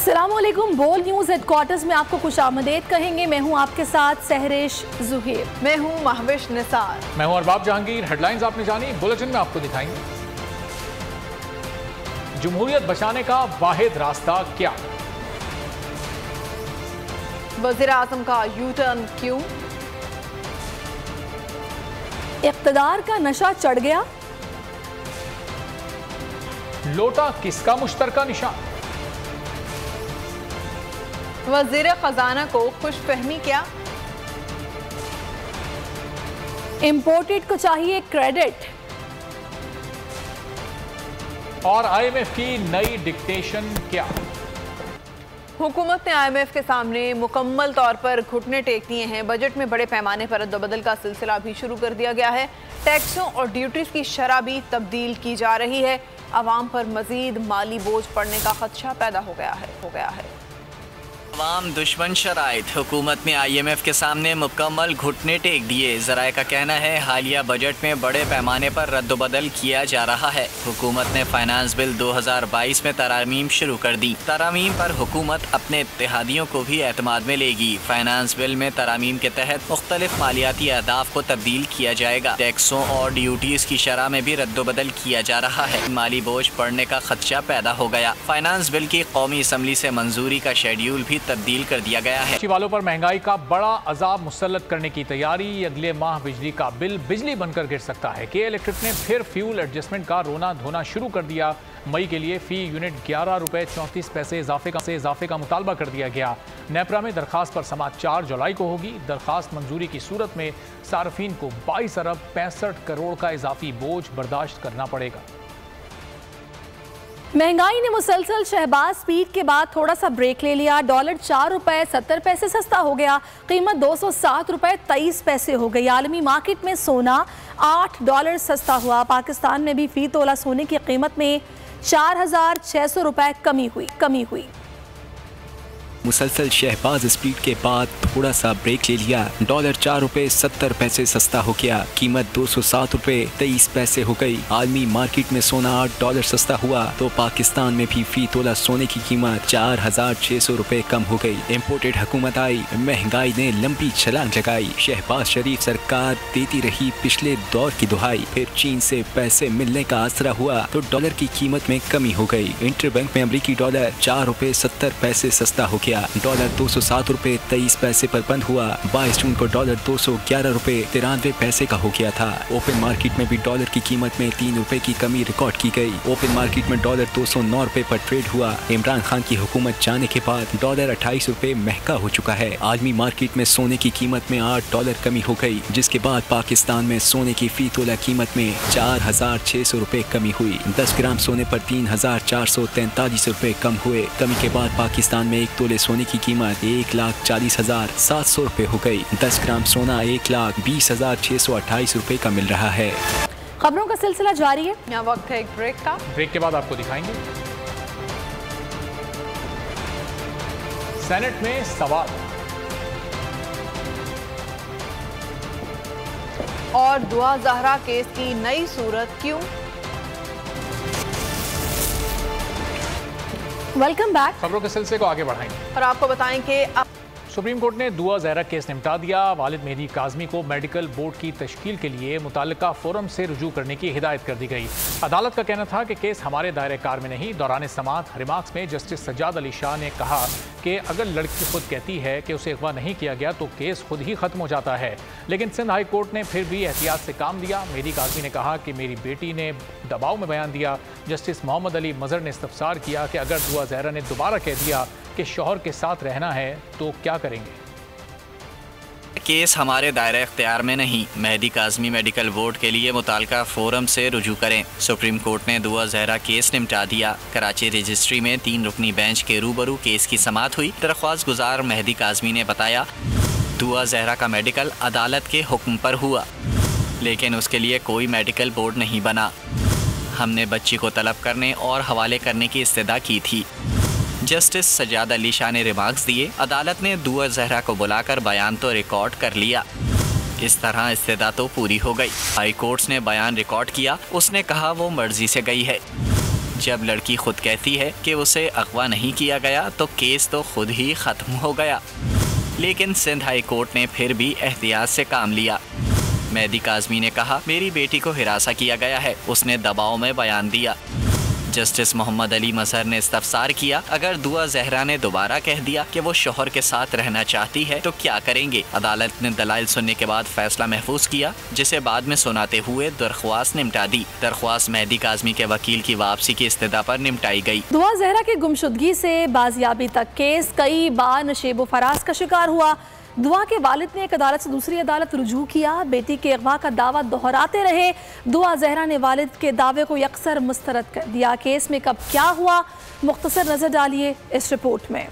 अस्सलामुअलैकुम। बोल news headquarters में आपको खुशामदीद कहेंगे। मैं हूं आपके साथ सहरिश जुहेर। मैं हूं महविश निसार। मैं हूं अरबाब जहांगीर। हेडलाइंस आपने जानी, बुलेटिन में आपको दिखाएंगे। जमहूरियत बचाने का वाहिद रास्ता क्या? वज़ीर आज़म का यू टर्न क्यों? इक़्तिदार का नशा चढ़ गया। लोटा किसका मुश्तरका निशान? वज़ीर खजाना को खुशफहमी क्या? इंपोर्टेड को चाहिए क्रेडिट। और IMF की नई डिक्टेशन क्या? हुकूमत ने IMF के सामने मुकम्मल तौर पर घुटने टेक दिए हैं। बजट में बड़े पैमाने पर रद्दबदल का सिलसिला भी शुरू कर दिया गया है। टैक्सों और ड्यूटीज की शरह भी तब्दील की जा रही है। आवाम पर मजीद माली बोझ पड़ने का खदशा पैदा हो गया है। तमाम दुश्मन शराइत। हुकूमत ने IMF के सामने मुकम्मल घुटने टेक दिए। ज़राए का कहना है हालिया बजट में बड़े पैमाने पर रद्दबदल किया जा रहा है। हुकूमत ने फाइनेंस बिल 2022 में तरामीम शुरू कर दी। तरामीम पर हुकूमत अपने इत्तेहादियों को भी एतमाद में लेगी। फाइनेंस बिल में तरामीम के तहत मुख्तलिफ मालियाती अहदाफ को तब्दील किया जाएगा। टैक्सों और ड्यूटीज की शरह में भी रद्दबदल किया जा रहा है। माली बोझ पड़ने का खदशा पैदा हो गया। फाइनेंस बिल की कौमी असम्बली से मंजूरी का शेड्यूल भी तब्दील कर दिया गया है। बिजली वालों पर महंगाई का बड़ा अजाब मुसल्लत करने की तैयारी। अगले माह बिजली का बिल बिजली बनकर गिर सकता है। के इलेक्ट्रिक ने फिर फ्यूल एडजस्टमेंट का रोना धोना शुरू कर दिया। मई के लिए फी यूनिट 11 रुपए 34 पैसे इजाफे का मुतालबा कर दिया गया। नेपरा में दरखास्त पर समाअत 4 जुलाई को होगी। दरखास्त मंजूरी की सूरत में सार्फिन को 22 अरब 65 करोड़ का इजाफी बोझ बर्दाश्त करना पड़ेगा। महंगाई ने मुसलसल शहबाज स्पीड के बाद थोड़ा सा ब्रेक ले लिया। डॉलर 4 रुपए 70 पैसे सस्ता हो गया। कीमत 207 रुपए 23 पैसे हो गई। आलमी मार्केट में सोना $8 सस्ता हुआ। पाकिस्तान में भी फी तोला सोने की कीमत में 4,600 रुपए कमी हुई। मुसलसल शहबाज स्पीड के बाद थोड़ा सा ब्रेक ले लिया। डॉलर 4 रुपए 70 पैसे सस्ता हो गया। कीमत 207 रुपए 23 पैसे हो गई। आलमी मार्केट में सोना $8 सस्ता हुआ तो पाकिस्तान में भी फी तोला सोने की कीमत 4,600 रुपए कम हो गई। इम्पोर्टेड हुकूमत आई, महंगाई ने लंबी छलांग लगाई। शहबाज शरीफ सरकार देती रही पिछले दौर की दुहाई। फिर चीन से पैसे मिलने का आसरा हुआ तो डॉलर की कीमत में कमी हो गई। इंटरबैंक में अमरीकी डॉलर 4 रुपए 70 पैसे सस्ता हो गया। डॉलर 207 रुपए 23 पैसे पर बंद हुआ। 22 जून को डॉलर 211 रुपए 93 पैसे का हो गया था। ओपन मार्केट में भी डॉलर की कीमत में 3 रुपए की कमी रिकॉर्ड की गई। ओपन मार्केट में डॉलर 209 रुपए पर ट्रेड हुआ। इमरान खान की हुकूमत जाने के बाद डॉलर 28 रुपए महंगा हो चुका है। आलमी मार्केट में सोने की कीमत में $8 कमी हो गई, जिसके बाद पाकिस्तान में सोने की फी तोला कीमत में 4,600 रुपए कमी हुई। 10 ग्राम सोने पर 3,443 रुपए कम हुए। कमी के बाद पाकिस्तान में 1 तोले सोने की कीमत 1,40,700 रुपए हो गई। 10 ग्राम सोना 1,20,628 रुपए का मिल रहा है। खबरों का सिलसिला जारी है। यहाँ वक्त है एक ब्रेक का। ब्रेक के बाद आपको दिखाएंगे सेनेट में सवाल और दुआ ज़हरा केस की नई सूरत क्यों? Welcome back. खबरों के सिलसिले को आगे बढ़ाएंगे और आपको बताएं कि अब सुप्रीम कोर्ट ने दुआ ज़हरा केस निपटा दिया। वालिद मेहदी काज़मी को मेडिकल बोर्ड की तश्कील के लिए मुताल्लिका फोरम से रुजू करने की हिदायत कर दी गई। अदालत का कहना था कि केस हमारे दायरे कार में नहीं। दौरान समाअत रिमार्क्स में जस्टिस सज्जाद अली शाह ने कहा कि अगर लड़की खुद कहती है कि उसे अगवा नहीं किया गया तो केस खुद ही खत्म हो जाता है। लेकिन सिंध हाई कोर्ट ने फिर भी एहतियात से काम लिया। मेहदी काज़मी ने कहा कि मेरी बेटी ने दबाव में बयान दिया। जस्टिस मोहम्मद अली मजहर ने इस्तफसार किया कि अगर दुआ ज़हरा ने दोबारा कह दिया कि शौहर के साथ रहना है तो क्या करेंगे। केस हमारे दायरे इख्तियार में नहीं। मेहदी काज़मी मेडिकल बोर्ड के लिए मुताल्लिका फोरम से रुजू करें। सुप्रीम कोर्ट ने दुआ ज़हरा केस निपटा दिया। कराची रजिस्ट्री में 3 रुकनी बेंच के रूबरू केस की समाअत हुई। दरख्वास्त गुजार मेहदी काज़मी ने बताया दुआ ज़हरा का मेडिकल अदालत के हुक्म पर हुआ, लेकिन उसके लिए कोई मेडिकल बोर्ड नहीं बना। हमने बच्ची को तलब करने और हवाले करने की इस्तदा की थी। जस्टिस सज्जाद अली शाह ने रिमार्क्स दिए। अदालत ने दुआ ज़हरा को बुलाकर बयान तो रिकॉर्ड कर लिया। इस तरह इस्तदा तो पूरी हो गई। हाई कोर्ट्स ने बयान रिकॉर्ड किया। उसने कहा वो मर्जी से गई है। जब लड़की खुद कहती है कि उसे अगवा नहीं किया गया तो केस तो खुद ही खत्म हो गया। लेकिन सिंध हाई कोर्ट ने फिर भी एहतियात से काम लिया। मेहदी काज़मी ने कहा, मेरी बेटी को हिरासा किया गया है, उसने दबाव में बयान दिया। जस्टिस मोहम्मद अली मजहर ने इस्तफसार किया, अगर दुआ जहरा ने दोबारा कह दिया कि वो शोहर के साथ रहना चाहती है तो क्या करेंगे। अदालत ने दलाइल सुनने के बाद फैसला महफूज किया, जिसे बाद में सुनाते हुए दरख्वास्त निपटा दी। दरख्वास्त मेहदी काज़मी के वकील की वापसी की इस्तदा पर निपटाई गई। दुआ जहरा की गुमशुदगी से बाजियाबी तक केस कई बार नशेब फराज का शिकार हुआ। दुआ के वालिद ने एक अदालत से दूसरी अदालत रुजू किया। बेटी के अगवा का दावा दोहराते रहे। दुआ जहरा ने वालिद के दावे को यकसर मुस्तरद कर दिया। केस में कब क्या हुआ, मुख्तसर नजर डालिए इस रिपोर्ट में।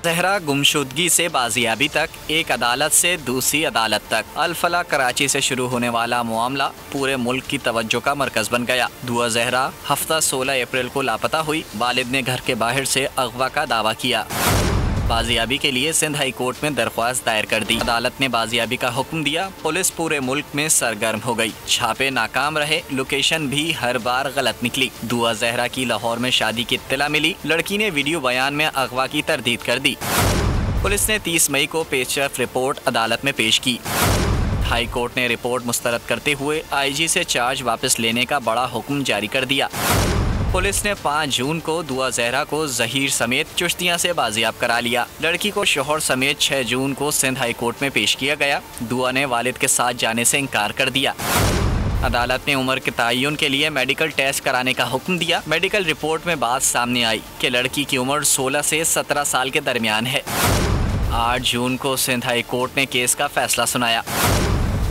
जहरा गुमशुदगी से बाजियाबी तक, एक अदालत से दूसरी अदालत तक। अल-फलाह कराची से शुरू होने वाला मामला पूरे मुल्क की तवज्जो का मरकज बन गया। दुआ जहरा हफ्ता 16 अप्रैल को लापता हुई। वालिद ने घर के बाहर से अगवा का दावा किया। बाजियाबी के लिए सिंध हाई कोर्ट में दरख्वास्त दायर कर दी। अदालत ने बाजियाबी का हुक्म दिया। पुलिस पूरे मुल्क में सरगर्म हो गई। छापे नाकाम रहे, लोकेशन भी हर बार गलत निकली। दुआ जहरा की लाहौर में शादी की इत्तला मिली। लड़की ने वीडियो बयान में अगवा की तरदीद कर दी। पुलिस ने 30 मई को पेशरफ रिपोर्ट अदालत में पेश की। हाई कोर्ट ने रिपोर्ट मुस्तरद करते हुए IG से चार्ज वापस लेने का बड़ा हुक्म जारी कर दिया। पुलिस ने 5 जून को दुआ जहरा को जहीर समेत चुश्तियां से बाजियाब करा लिया। लड़की को शोहर समेत 6 जून को सिंध हाई कोर्ट में पेश किया गया। दुआ ने वालिद के साथ जाने से इनकार कर दिया। अदालत ने उम्र के तयन के लिए मेडिकल टेस्ट कराने का हुक्म दिया। मेडिकल रिपोर्ट में बात सामने आई कि लड़की की उम्र 16 से 17 साल के दरमियान है। 8 जून को सिंध हाई कोर्ट ने केस का फैसला सुनाया।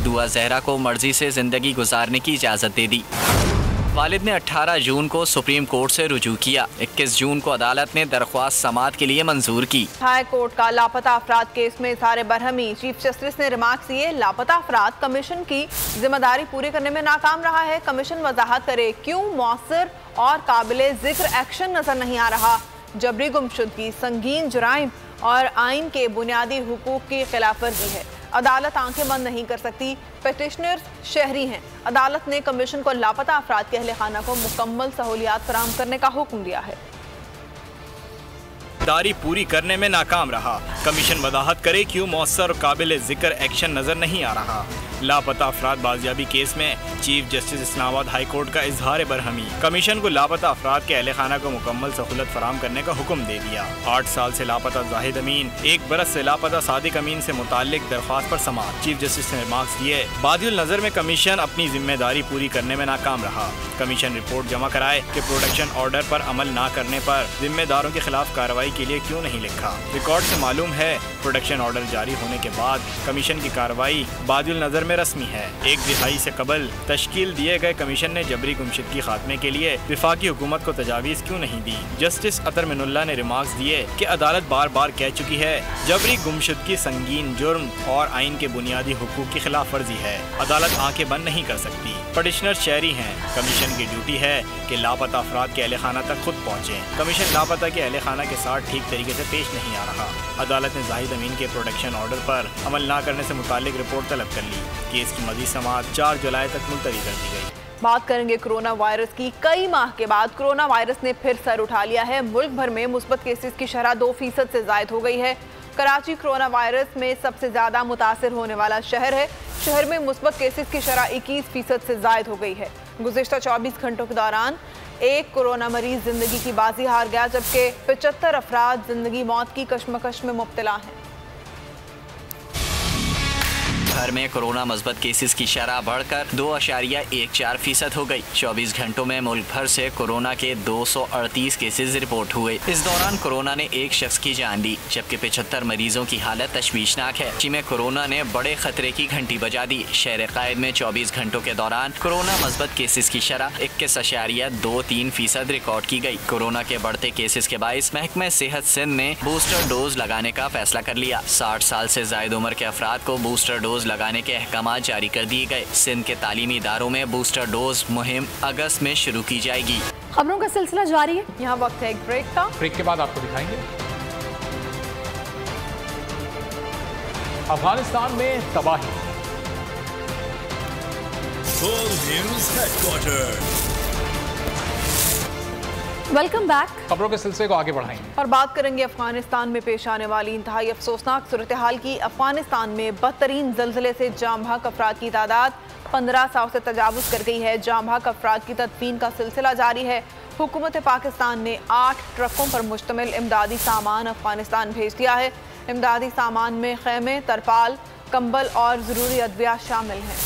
दुआ जहरा को मर्जी से जिंदगी गुजारने की इजाज़त दे दी। वालिद ने 18 जून को सुप्रीम कोर्ट से रुजू किया। 21 जून को अदालत ने दरख्वास्त समाअत के लिए मंजूर की। हाई कोर्ट का लापता अफराद केस में इज़हार बरहमी। चीफ जस्टिस ने रिमार्क्स दिए, लापता अफराद कमीशन की जिम्मेदारी पूरी करने में नाकाम रहा है। कमीशन वजाहत करे क्यों मौसर और काबिले जिक्र एक्शन नजर नहीं आ रहा। जबरी गुमशुदगी संगीन जुराइम और आइन के बुनियादी हुकूक की खिलाफ वर्जी है। अदालत आंखें बंद नहीं कर सकती। पेटिशनर्स शहरी हैं। अदालत ने कमीशन को लापता अफराद के अहले खाना को मुकम्मल सहूलियात फराहम करने का हुक्म दिया है। दारी पूरी करने में नाकाम रहा। कमीशन वजाहत करे क्यों मौसर और काबिल जिक्र एक्शन नजर नहीं आ रहा। लापता अफराद बाजियाबी केस में chief justice Islamabad high court का इजहार बरहमी। कमीशन को लापता अफराद के अहले खाना को मुकम्मल सहूलत फराहम करने का हुक्म दे दिया। 8 साल से लापता जाहिद अमीन, 1 बरस से लापता सादिक अमीन से मुताल्लिक दरख्वास्त पर समाअत। चीफ जस्टिस ने रिमार्क्स दिए, बादियुल नजर में कमीशन अपनी जिम्मेदारी पूरी करने में नाकाम रहा। कमीशन रिपोर्ट जमा कराए कि प्रोटेक्शन ऑर्डर पर अमल न करने पर जिम्मेदारों के खिलाफ कार्रवाई के लिए क्यों नहीं लिखा। रिकॉर्ड से मालूम है प्रोटेक्शन ऑर्डर जारी होने के बाद कमीशन की कार्रवाई बादियुल नजर में रस्मी है। 1 दिहाई से कबल तश्कील दिए गए कमीशन ने जबरी गुमशुदगी खात्मे के लिए विफाकी हुकूमत को तजावीज़ क्यों नहीं दी। जस्टिस अतर मिनुल्लाह ने रिमार्क्स दिए कि अदालत बार बार कह चुकी है जबरी गुमशुदगी संगीन जुर्म और आइन के बुनियादी हुकूक की खिलाफ वर्जी है। अदालत आंखें बंद नहीं कर सकती। पटिशनर शहरी हैं। कमीशन की ड्यूटी है कि लापता अफराद के अहले खाना तक खुद पहुँचे। कमीशन लापता के अहले खाना के साथ ठीक तरीके से पेश नहीं आ रहा। अदालत ने जाहिद अमीन के प्रोटेक्शन ऑर्डर पर अमल न करने से मुताल्लिक रिपोर्ट तलब कर ली। केस की मज़ीद समाअत 4 जुलाई तक मुलतवी कर दी गई। बात करेंगे कोरोना वायरस की। कई माह के बाद कोरोना वायरस ने फिर सर उठा लिया है। मुल्क भर में मुस्बत केसेस की शरह 2% से ज़ायद हो गई है। कराची कोरोना वायरस में सबसे ज़्यादा मुतासर होने वाला शहर है। शहर में मुस्बत केसेस की शरह 21% से ज़ायद हो गई है। गुज़िश्ता 24 घंटों के दौरान 1 कोरोना मरीज जिंदगी की बाजी हार गया, जबकि 75 अफराद जिंदगी मौत की कशमकश में मुब्तला हैं। भर में कोरोना मस्बत केसेस की शरह बढ़कर 2.14% हो गई। 24 घंटों में मुल्क भर से कोरोना के 238 केसेस रिपोर्ट हुए। इस दौरान कोरोना ने 1 शख्स की जान ली, जबकि 75 मरीजों की हालत तशवीशनाक है। जिसमें कोरोना ने बड़े खतरे की घंटी बजा दी। शहर कायद में 24 घंटों के दौरान कोरोना मस्बत केसेस की शरह 21.23% रिकॉर्ड की गई। कोरोना के बढ़ते केसेस के बाइस महकमा सेहत सिंध ने बूस्टर डोज लगाने का फैसला कर लिया। 60 साल से जायद उम्र के अफराद को बूस्टर डोज लगाने के अहकामात जारी कर दिए गए। सिंध के तालीमी इदारों में बूस्टर डोज मुहिम अगस्त में शुरू की जाएगी। खबरों का सिलसिला जारी है। यहाँ वक्त है एक ब्रेक का। ब्रेक के बाद आपको दिखाएंगे अफगानिस्तान में तबाही। Full news headquarter. Welcome back. खबरों के सिलसिले को आगे बढ़ाएंगे और बात करेंगे अफगानिस्तान में पेश आने वाली इंतहाई अफसोसनाक सूरत हाल की। अफगानिस्तान में बदतरीन जल्जले से जाम बहक अफराद की तादाद 1500 से तजावुज़ कर गई है। जाम बहक अफराद की तदफीन का सिलसिला जारी है। हुकूमत पाकिस्तान ने 8 ट्रकों पर मुश्तमिल इमदादी सामान अफगानिस्तान भेज दिया है। इमदादी सामान में खैमे, तरपाल, कंबल और ज़रूरी अद्वियात शामिल हैं।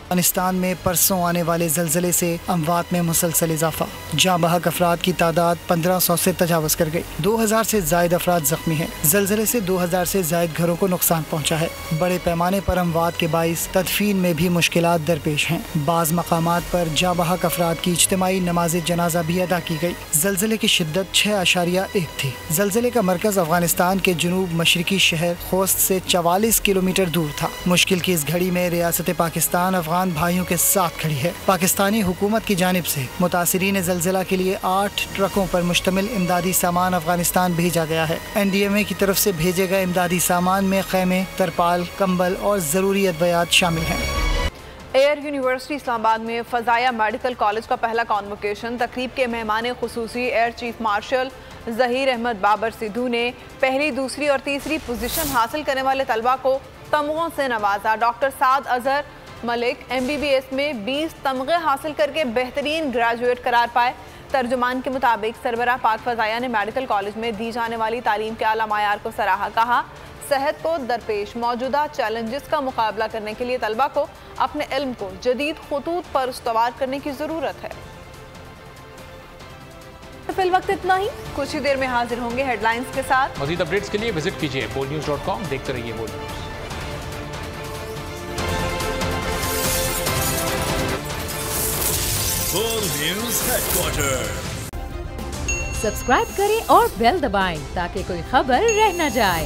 अफगानिस्तान में परसों आने वाले जल्जले से अमवात में मुसलसल इजाफा। जाँ बहक अफराद की तादाद 1500 से तजावज़ कर गई। 2000 से ज़ायद अफराद जख्मी हैं। जल्जले से 2000 से ज़ायद घरों को नुकसान पहुँचा है। बड़े पैमाने पर अमवात के बाइस तदफीन में भी मुश्किलात दरपेश हैं। बाज़ मकामात पर जाँ बहक अफराद की इज्तिमाई नमाज जनाजा भी अदा की गई। जल्जले की शिद्दत 6.1 थी। जल्जले का मरकज़ अफगानिस्तान के जुनूब मशरकी शहर खोस्त से 44 किलोमीटर दूर था। मुश्किल की इस घड़ी में रियासत पाकिस्तान अफगान भाइयों के साथ खड़ी है। पाकिस्तानी हुकूमत की जानिब से मुतासिरीन ज़ल्ज़ला के लिए 8 ट्रकों पर मुश्तमिल इमदादी सामान अफगानिस्तान भेजा गया है। NDMA की तरफ से भेजे गए इमदादी सामान में खैमे, तरपाल, कंबल और ज़रूरी अद्वियात शामिल हैं। एयर यूनिवर्सिटी इस्लामाबाद में फ़ज़ाया मेडिकल कॉलेज का पहला कॉन्वोकेशन। तकरीब के मेहमान खुसूसी air chief marshal Zaheer Ahmed Babar Sidhu ने पहली, दूसरी और तीसरी पोजीशन हासिल करने वाले तलबा को तमगों से नवाजा। डॉक्टर साद अजहर मलिक MBBS में 20 तमगे हासिल करके बेहतरीन ग्रेजुएट करार पाए। तर्जुमान के मुताबिक सरबराह पाक फ़ज़ाया ने मेडिकल कॉलेज में दी जाने वाली तालीम के आला मायार को सराहा। कहा, सेहत को दरपेश मौजूदा चैलेंजेस का मुकाबला करने के लिए तलबा को अपने इल्म को जदीद खुतूत पर उस्तवार करने की ज़रूरत है। फिल वक्त इतना ही। कुछ ही देर में हाजिर होंगे हेडलाइंस के साथ। मज़ीद अपडेट्स के लिए विजिट कीजिए boldnews.com। देखते रहिए bold news. Bold news headquarter. Subscribe करें और बेल दबाएं ताकि कोई खबर रह न जाए।